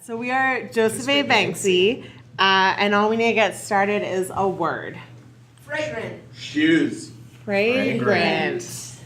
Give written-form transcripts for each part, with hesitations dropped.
So we are Joseph A. Banksy, and all we need to get started is a word. Fragrant. Shoes. Fragrant.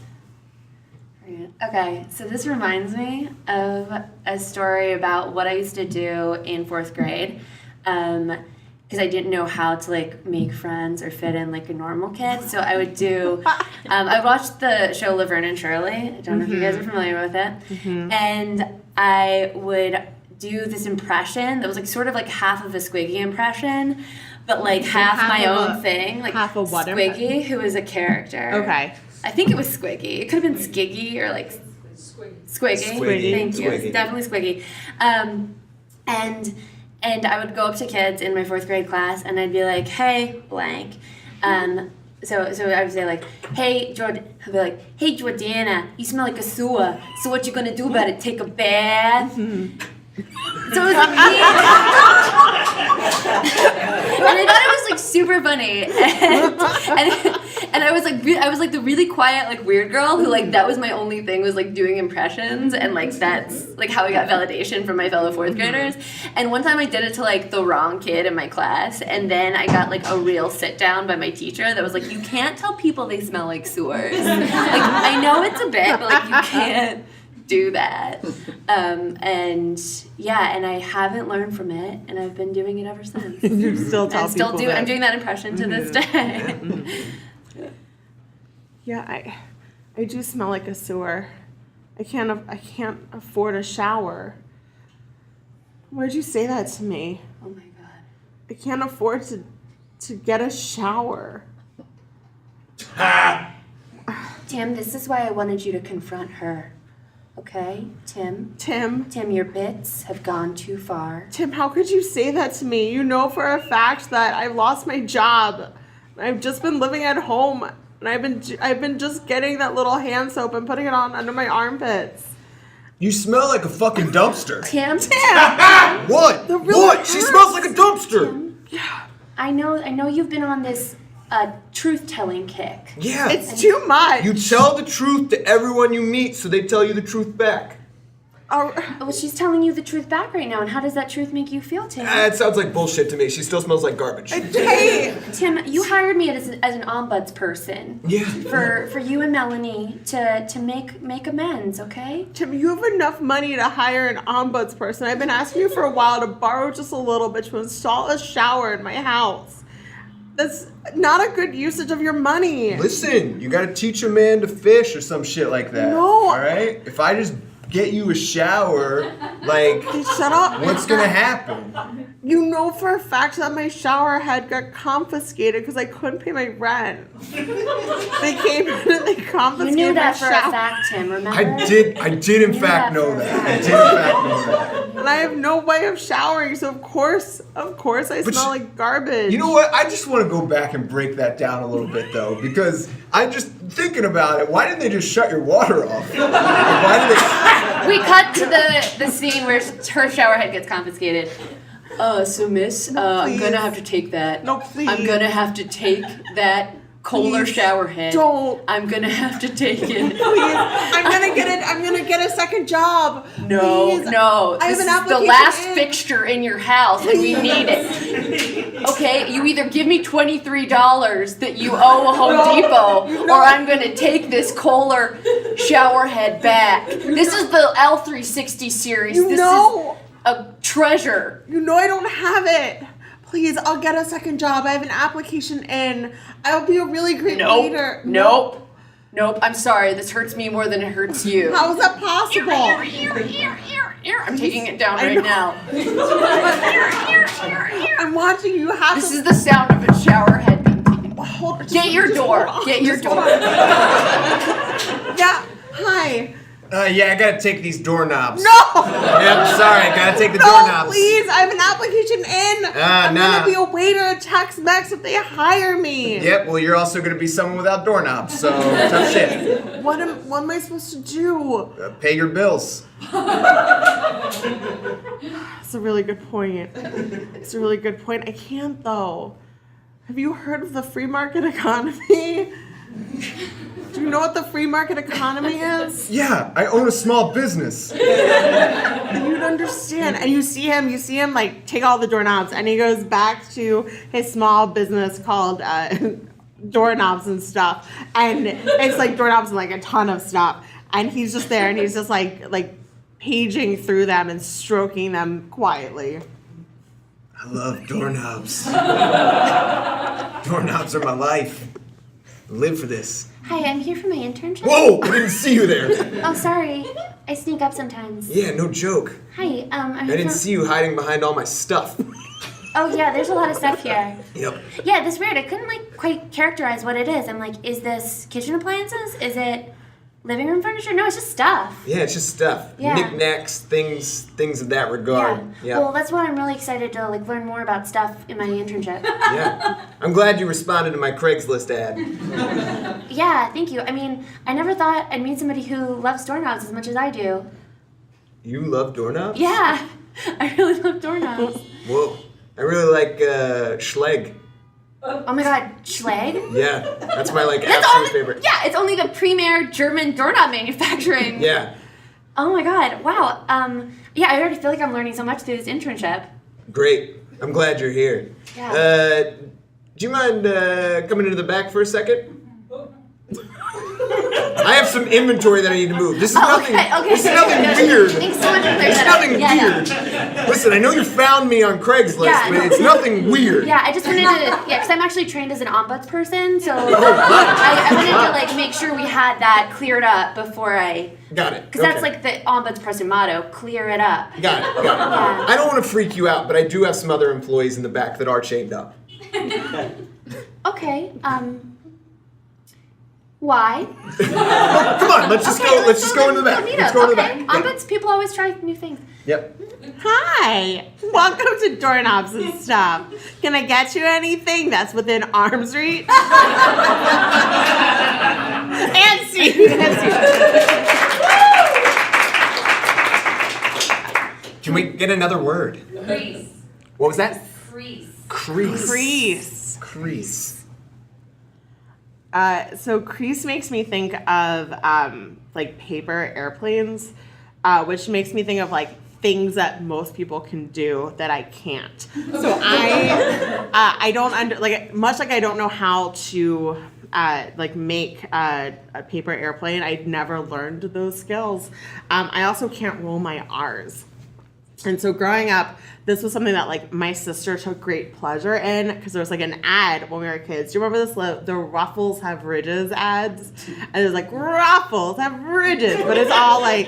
Okay, so this reminds me of a story about what I used to do in 4th grade, because I didn't know how to make friends or fit in like a normal kid. So I would do, I watched the show Laverne and Shirley. I don't know if you guys are familiar with it, and I would do this impression that was sort of half of a Squiggy impression, but half my own thing, half of what Squiggy, who is a character. Okay. I think it was Squiggy. It could have been Skiggy or Squiggy. Thank you. It's definitely Squiggy. And I would go up to kids in my 4th grade class and I'd be like, "Hey, blank." So I would say "Hey, I'd be like, "Hey, Jordana, you smell like a sewer. So what you gonna do about it? Take a bath?" So it was me. And I thought it was super funny, and I was the really quiet weird girl who that was my only thing was doing impressions, and that's how I got validation from my fellow 4th graders. And one time I did it to the wrong kid in my class, and then I got a real sit down by my teacher that was you can't tell people they smell like sewers. I know it's a bit, but you can't do that. And I haven't learned from it, and I've been doing it ever since. You still tell people that. I'm doing that impression to this day. Yeah, I do smell like a sewer. I can't afford a shower. Why'd you say that to me? Oh my god. I can't afford to get a shower. Tim, this is why I wanted you to confront her. Okay, Tim, your bits have gone too far. Tim, how could you say that to me? You know for a fact that I lost my job. I've just been living at home, and I've been just getting that little hand soap and putting it on under my armpits. You smell like a fucking dumpster. Tim. What? What? She smells like a dumpster. Tim, yeah. I know you've been on this truth-telling kick. Yeah. It's too much. You tell the truth to everyone you meet so they tell you the truth back. Well, she's telling you the truth back right now, and how does that truth make you feel, Tim? It sounds like bullshit to me. She still smells like garbage. Hey! Tim, you hired me as an ombuds person. Yeah. For you and Melanie to make amends, okay? Tim, you have enough money to hire an ombuds person. I've been asking you for a while to borrow just a little bit to install a shower in my house. That's not a good usage of your money. Listen, you gotta teach a man to fish or some shit like that. No. Alright? If I just get you a shower, Shut up. what's gonna happen? You know for a fact that my shower head got confiscated because I couldn't pay my rent. They came in and they confiscated You knew that my for a shower. fact, Tim, remember? I did in fact know that. And I have no way of showering, so of course I smell like garbage. You know what? I just want to go back and break that down a little bit, though, because I'm just thinking about it. Why didn't they just shut your water off? Why did they... We cut to the scene where her shower head gets confiscated. So miss, I'm gonna have to take that. No, please. I'm gonna have to take that Kohler Please shower head. don't. I'm gonna have to take it. Please, I'm gonna get a second job. No, Please. no. I have This an is the application last in. fixture in your house, and we need it. Okay, you either give me $23 that you owe Home Depot, or I'm gonna take this Kohler shower head back. This is the L360 series. This is a treasure. You know I don't have it. Please, I'll get a second job. I have an application in. I'll be a really great waiter. Nope. I'm sorry. This hurts me more than it hurts you. How is that possible? Here. I'm taking it down right now. I'm watching you have This is the sound of a shower head being taken. Get your door. Get your door. Yeah. Hi. Yeah, I gotta take these doorknobs. No. Yep, sorry, I gotta take the No, doorknobs. please. I have an application in. I'm nah. gonna be a waiter at Tex-Mex if they hire me. Yep, well, you're also gonna be someone without doorknobs, so tough shit. What am I supposed to do? Pay your bills. That's a really good point. I can't, though. Have you heard of the free market economy? Do you know what the free market economy is? Yeah, I own a small business. You'd understand. And you see him like take all the doorknobs, and he goes back to his small business called doorknobs and stuff. And it's like doorknobs and like a ton of stuff. And he's just there, and he's just like paging through them and stroking them quietly. I love doorknobs. Doorknobs are my life. I live for this. Hi, I'm here for my internship. Whoa! I didn't see you there. Oh, sorry. I sneak up sometimes. Yeah, no joke. Hi, I'm I here didn't for... see you hiding behind all my stuff. Oh, yeah, there's a lot of stuff here. Yep. Yeah, this weird. I couldn't, quite characterize what it is. I'm like, is this kitchen appliances? Is it living room furniture? No, it's just stuff. Yeah, it's just stuff. Yeah. Knickknacks, things of that regard. Yeah. Well, that's why I'm really excited to, learn more about stuff in my internship. Yeah. I'm glad you responded to my Craigslist ad. Yeah, thank you. I mean, I never thought I'd meet somebody who loves doorknobs as much as I do. You love doorknobs? Yeah, I really love doorknobs. Whoa. I really like Schleg. Oh my god, Schleg? Yeah, that's my absolute favorite. Yeah, it's only the premier German doorknob manufacturing. Yeah. Oh my god, wow. Yeah, I already feel like I'm learning so much through this internship. Great. I'm glad you're here. Yeah. Do you mind coming into the back for a second? I have some inventory that I need to move. This is nothing. Okay. This is nothing weird. Thanks so much for clearing It's that up. nothing Yeah. weird. Listen, I know you found me on Craigslist, Yeah, but no. it's nothing weird. Yeah, I just wanted to, because I'm actually trained as an ombuds person, so I wanted to make sure we had that cleared up before I, Got it. because that's the ombuds person motto, clear it up. Got it. Yeah. I don't want to freak you out, but I do have some other employees in the back that are chained up. Okay, why? Come on, let's just go. Let's just go into the back. Let's go into the back. Ombuds, people always try new things. Yep. Hi, welcome to Doorknobs and Stuff. Can I get you anything that's within arm's reach? And see. Can we get another word? Crease. What was that? Crease. Crease. Crease. Crease. So crease makes me think of paper airplanes, which makes me think of things that most people can do that I can't. So I don't much like I don't know how to make a paper airplane. I never learned those skills. I also can't roll my R's. And so growing up, this was something that my sister took great pleasure in, because there was an ad when we were kids. Do you remember this? The Ruffles Have Ridges ads? And it was Ruffles have ridges, but it's all like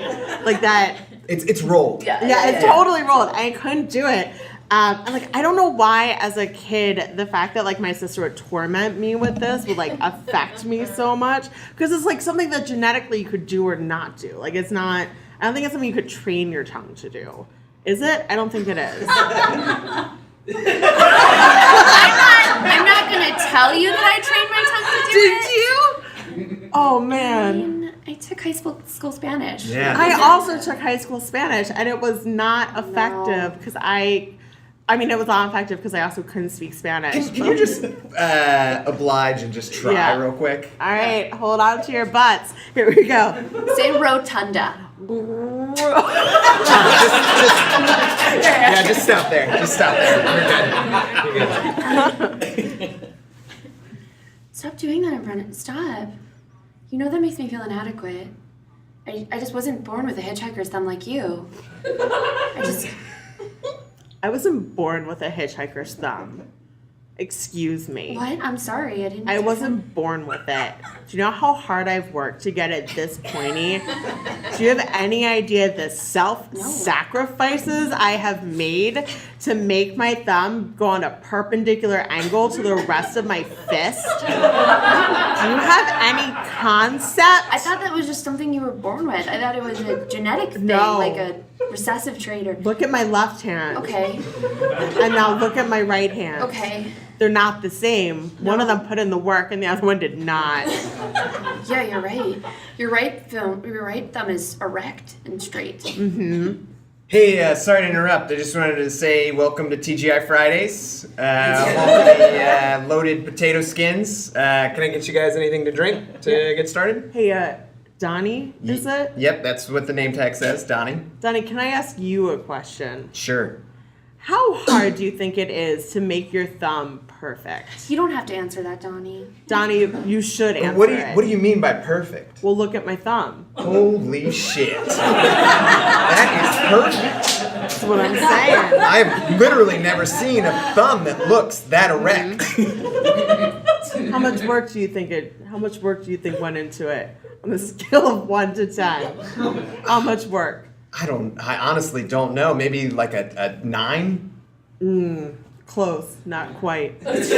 that. It's rolled. Yeah, it's totally rolled. I couldn't do it. And I don't know why as a kid the fact that my sister would torment me with this would affect me so much, because it's something that genetically you could do or not do. It's not. I don't think it's something you could train your tongue to do. Is it? I don't think it is. I'm not gonna tell you that I trained my tongue to do it. Did you? Oh man. I took high school Spanish. Yeah. I also took high school Spanish, and it was not effective because it was not effective because I also couldn't speak Spanish. Can you just oblige and just try real quick? All right, hold on to your butts. Here we go. Say rotunda. Just stop there. Just stop there. You're good. Stop doing that, Brennan. Stop. You know that makes me feel inadequate. I just wasn't born with a hitchhiker's thumb like you. I wasn't born with a hitchhiker's thumb. Excuse me. What? I'm sorry. I wasn't born with it. Do you know how hard I've worked to get it this pointy? Do you have any idea the self-sacrifices I have made to make my thumb go on a perpendicular angle to the rest of my fist? Do you have any concept? I thought that was just something you were born with. I thought it was a genetic thing, No. like a recessive trait or... Look at my left hand. Okay. And now look at my right hand. Okay. They're not the same. No. One of them put in the work and the other one did not. Yeah, you're right. Your right thumb is erect and straight. Mm-hmm. Hey, sorry to interrupt. I just wanted to say welcome to TGI Fridays. The loaded potato skins. Can I get you guys anything to drink to get started? Hey, Donnie, is it? Yep, that's what the name tag says, Donnie. Donnie, can I ask you a question? Sure. How hard do you think it is to make your thumb perfect? You don't have to answer that, Donnie. Donnie, you should answer What it. do you mean by perfect? Well, look at my thumb. Holy shit. That is perfect. That's what I'm saying. I've literally never seen a thumb that looks that erect. How much work do you think went into it on a scale of 1 to 10? How much work? I honestly don't know. Maybe like a 9? Close, not quite. Is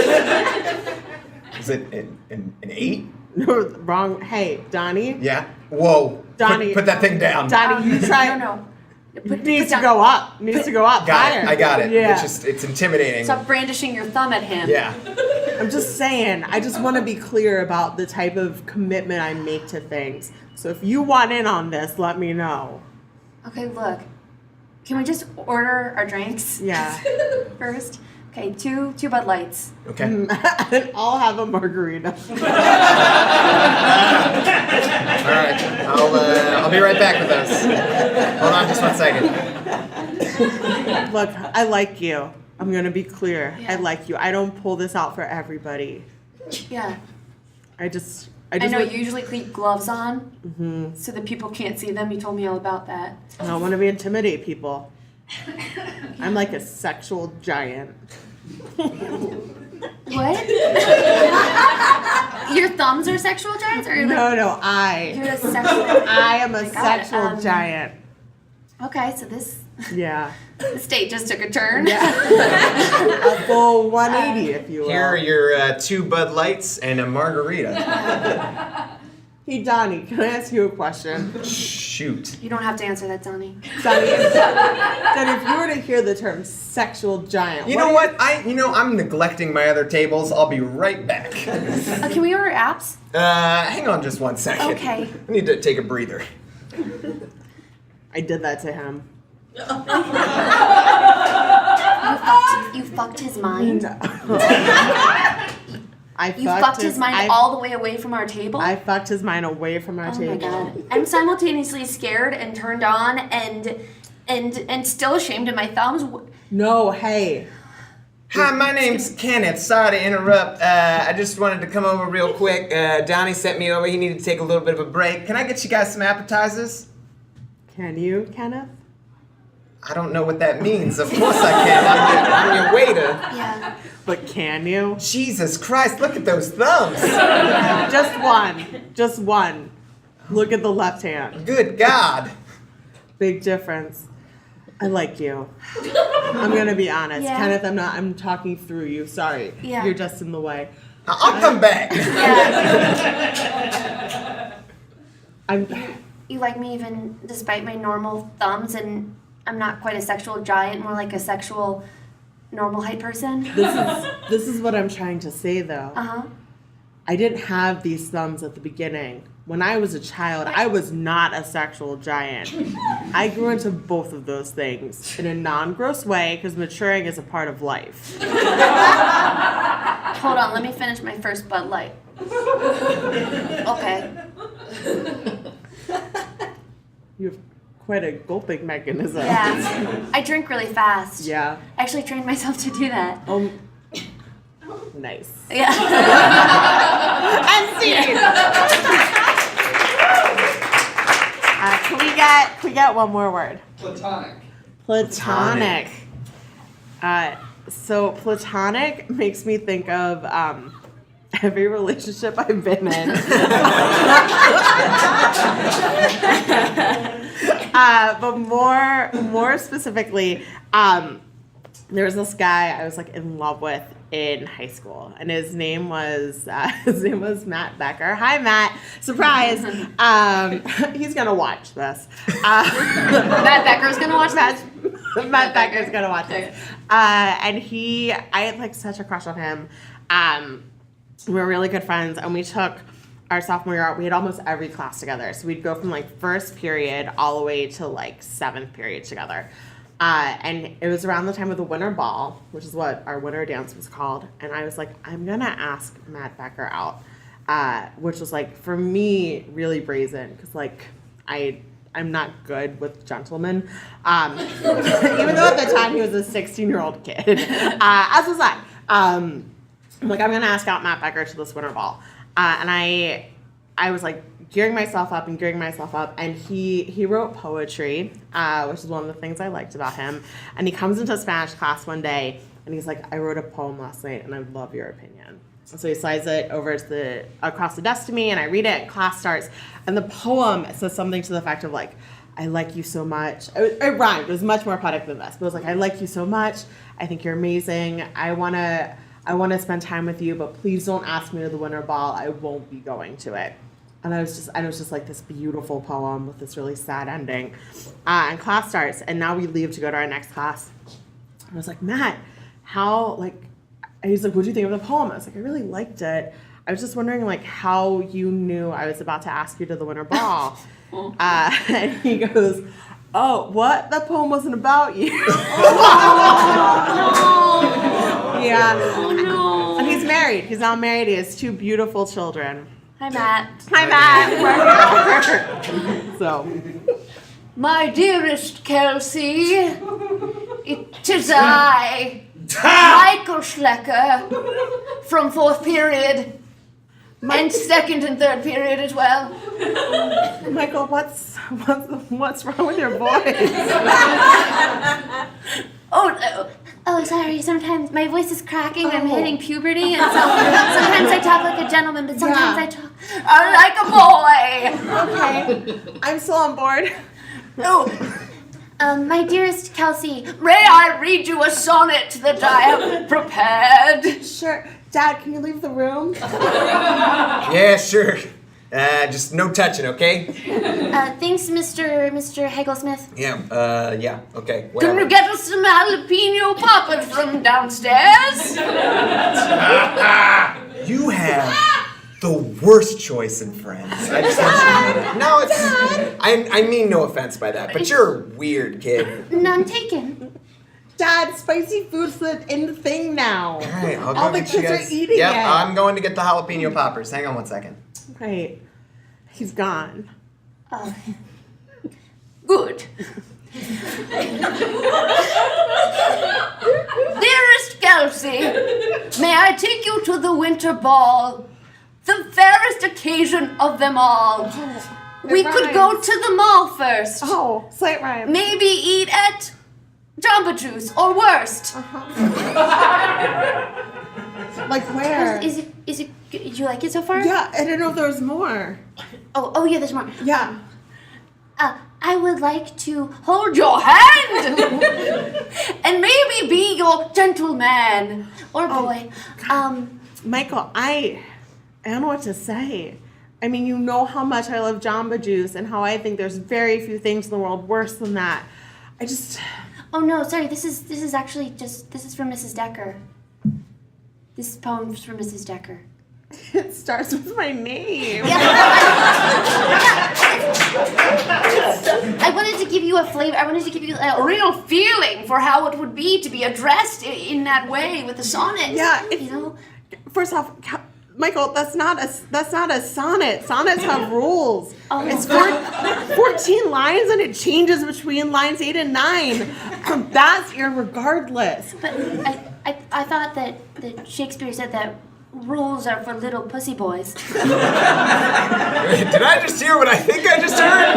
it an 8? No, wrong. Hey, Donnie. Yeah. Whoa. Donnie. Put that thing down. Donnie, you try. No. It needs to go up. Needs to go up. Got higher. it. I got it. Yeah. It's intimidating. Stop brandishing your thumb at him. Yeah. I'm just saying. I just want to be clear about the type of commitment I make to things. So if you want in on this, let me know. Okay, look. Can we just order our drinks? Yeah. First? Okay, two Bud Lights. Okay. And I'll have a margarita. All right. I'll be right back with those. Hold on just 1 second. Look, I like you. I'm gonna be clear. Yeah. I like you. I don't pull this out for everybody. Yeah. I just I know would- you usually keep gloves on so that people can't see them. You told me all about that. I don't want to intimidate people. I'm like a sexual giant. What? Your thumbs are sexual giants? Or you're No, like, I you're a sexual... am a my God, sexual giant. Okay, so this state just took a turn. A full 180, if you will. Here are your 2 Bud Lights and a margarita. Hey, Donnie, can I ask you a question? Shoot. You don't have to answer that, Donnie. Donnie, if you were to hear the term sexual giant, You know what? I'm neglecting my other tables. I'll be right back. Can we order apps? Hang on just 1 second. Okay. I need to take a breather. I did that to him. You fucked his mind? You I fucked his mind all the way away from our table? I fucked his mind away from our Oh table. my God. I'm simultaneously scared and turned on and still ashamed of my thumbs. No, hey. Hi, my name's Kenneth. Sorry to interrupt. I just wanted to come over real quick. Donnie sent me over. He needed to take a little bit of a break. Can I get you guys some appetizers? Can you, Kenneth? I don't know what that means. Of course I can. I'm your waiter. Yeah. But can you? Jesus Christ, look at those thumbs. Just one. Just one. Look at the left hand. Good God. Big difference. I like you. I'm gonna be honest. Yeah. Kenneth, I'm talking through you. Sorry. Yeah. You're just in the way. I'll come back. Yeah. You like me even despite my normal thumbs, and I'm not quite a sexual giant, more like a sexual normal height person? This is what I'm trying to say though. Uh-huh. I didn't have these thumbs at the beginning. When I was a child, I was not a sexual giant. I grew into both of those things in a non-gross way because maturing is a part of life. Hold on, let me finish my first Bud Light. Okay. You have quite a gulping mechanism. Yeah. I drink really fast. Yeah. I actually trained myself to do that. Nice. Yeah. And scene. Can we get one more word? Platonic. So platonic makes me think of every relationship I've been in. But more specifically, there was this guy I was like in love with in high school, and his name was Matt Becker. Hi, Matt! Surprise! He's gonna watch this. Matt Becker's gonna watch that? Matt Becker's gonna watch this. And I had like such a crush on him. We were really good friends, and we took our sophomore year, we had almost every class together. So we'd go from like first period all the way to like seventh period together. And it was around the time of the winter ball, which is what our winter dance was called. And I was like, I'm going to ask Matt Becker out, which was like, for me, really brazen. Because like, I'm not good with gentlemen. Even though at the time he was a 16-year-old kid, as was I. I'm like, I'm going to ask out Matt Becker to this winter ball. And I was like gearing myself up, and he wrote poetry, which is one of the things I liked about him. And he comes into Spanish class one day, and he's like, I wrote a poem last night, and I'd love your opinion. And so he slides it over to across the desk to me, and I read it, and class starts. And the poem says something to the effect of like, I like you so much. It rhymed. It was much more poetic than this. But it was like, I like you so much. I think you're amazing. I want to spend time with you, but please don't ask me to the winter ball. I won't be going to it. And it was just like this beautiful poem with this really sad ending. And class starts, and now we leave to go to our next class. And I was like, Matt, he's like, what do you think of the poem? I was like, I really liked it. I was just wondering like how you knew I was about to ask you to the winter ball. And he goes, oh, what? That poem wasn't about you. Yeah. Oh no. And he's married. He's now married. He has 2 beautiful children. Hi, Matt. Hi, Matt. We're here. So, My dearest Kelsey, it is I, Michael Schlecker, from 4th period, and 2nd and 3rd period as well. Michael, what's wrong with your voice? Oh, sorry. Sometimes my voice is cracking. I'm hitting puberty, and so sometimes I talk like a gentleman, but sometimes I talk Like a boy. Okay, I'm still on board. My dearest Kelsey. May I read you a sonnet that I have prepared? Sure. Dad, can you leave the room? Yeah, sure. Just no touching, okay? Thanks, Mr. Hagglesmith. Yeah, okay. Can Whatever. you get us some jalapeno poppers from downstairs? You have the worst choice in friends. I just want you to know that. No, it's. I mean no offense by that, but you're a weird kid. None taken. Dad, spicy food's in the thing now. All right, I'll go All the get you kids guys. are eating Yep, it. I'm going to get the jalapeno poppers. Hang on one second. Right. He's gone. Oh. Good. Dearest Kelsey, may I take you to the winter ball, the fairest occasion of them all. We could go to the mall first. Oh, slight rhyme. Maybe eat at Jamba Juice, or worst. Like where? Is it? Did you like it so far? Yeah, I didn't know if there was more. Oh yeah, there's more. Yeah. I would like to Hold your hand and maybe be your gentleman. or boy. Michael, I don't know what to say. I mean, you know how much I love Jamba Juice and how I think there's very few things in the world worse than that. Oh no, sorry. This is actually this is from Mrs. Decker. This poem's from Mrs. Decker. It starts with my name. I wanted to give you a flavor. I wanted to give you A real feeling for how it would be to be addressed in that way with a sonnet. Yeah, you know. First off, Michael, that's not a sonnet. Sonnets have rules. Oh. It's 14 lines and it changes between lines 8 and 9. That's irregardless. But I thought that Shakespeare said that rules are for little pussy boys. Did I just hear what I think I just heard?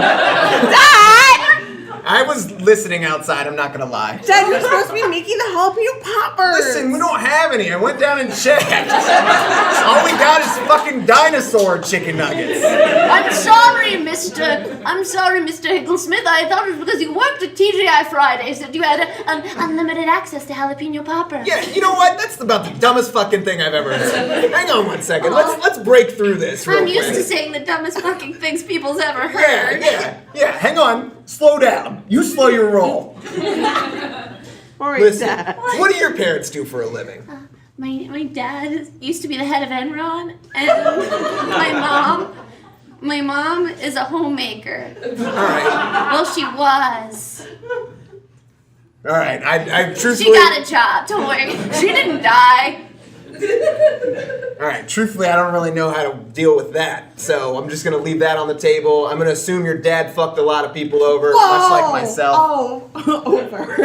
Dad! I was listening outside, I'm not gonna lie. Dad, you're supposed to be making the jalapeno poppers. Listen, we don't have any. I went down and checked. All we got is fucking dinosaur chicken nuggets. I'm sorry, Mr. Higglesmith. I thought it was because you worked at TGI Fridays that you had Unlimited access to jalapeno poppers. Yeah, you know what? That's about the dumbest fucking thing I've ever heard. Hang on one second. Let's break through this real I'm quick. used to saying the dumbest fucking things people's ever heard. Yeah. Hang on. Slow down. You slow your roll. All right, Listen, Dad. what do your parents do for a living? My dad used to be the head of Enron, and my mom is a homemaker. All right. Well, she was. All right. I She truthfully. got a job. Don't worry. She didn't die. All right. Truthfully, I don't really know how to deal with that, so I'm just gonna leave that on the table. I'm gonna assume your dad fucked a lot of people over, much like myself. Oh, over.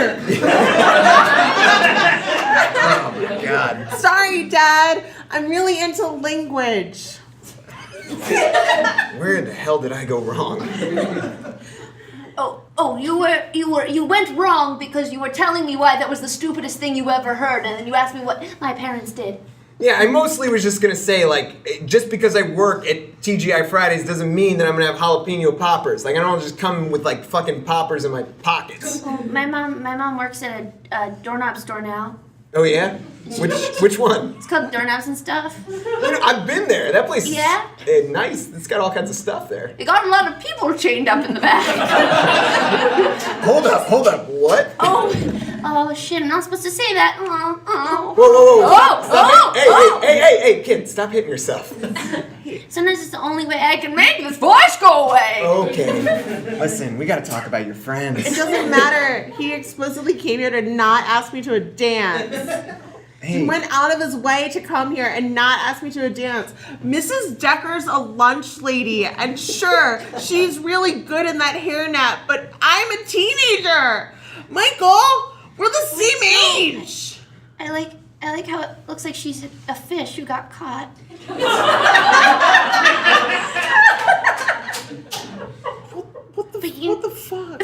Oh my God. Sorry, Dad. I'm really into language. Where the hell did I go wrong? Oh, you went wrong because you were telling me why that was the stupidest thing you ever heard, and then you asked me what my parents did. Yeah, I mostly was just gonna say, like, just because I work at TGI Fridays doesn't mean that I'm gonna have jalapeno poppers. Like, I don't just come with like fucking poppers in my pockets. Oh, my mom works at a doorknob store now. Oh yeah? Which one? It's called Doorknobs and Stuff. You know, I've been there. That place Yeah? is nice. It's got all kinds of stuff there. They got a lot of people chained up in the back. Hold up. What? Oh shit! I'm not supposed to say that. Oh. Whoa. Oh, Hey, kid, stop hitting yourself. Sometimes it's the only way I can make this voice go away. Okay. Listen, we gotta talk about your It friends. doesn't matter. He explicitly came here to not ask me to a dance. He Hey, went out of his way to come here and not ask me to a dance. Mrs. Decker's a lunch lady, and sure, she's really good in that hairnet, but I'm a teenager. Michael, we're the same age. I like how it looks like she's a fish who got caught. What the fuck?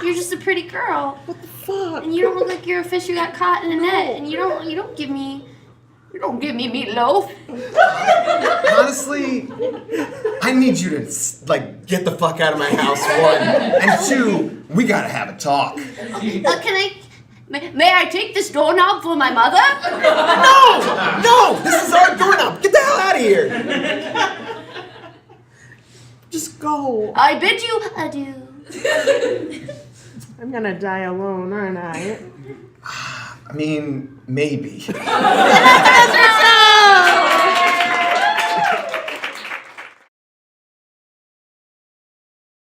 You're just a pretty girl, What the fuck? and you don't look like you're a fish who got caught in a net, and you don't give me meatloaf. honestly, I need you to like get the fuck out of my house, one, and two, we gotta have a talk. May I take this doorknob for my mother? No, this is our doorknob. Get the hell out of here. Just go. I bid you adieu. I'm gonna die alone, aren't I? I mean, maybe. That's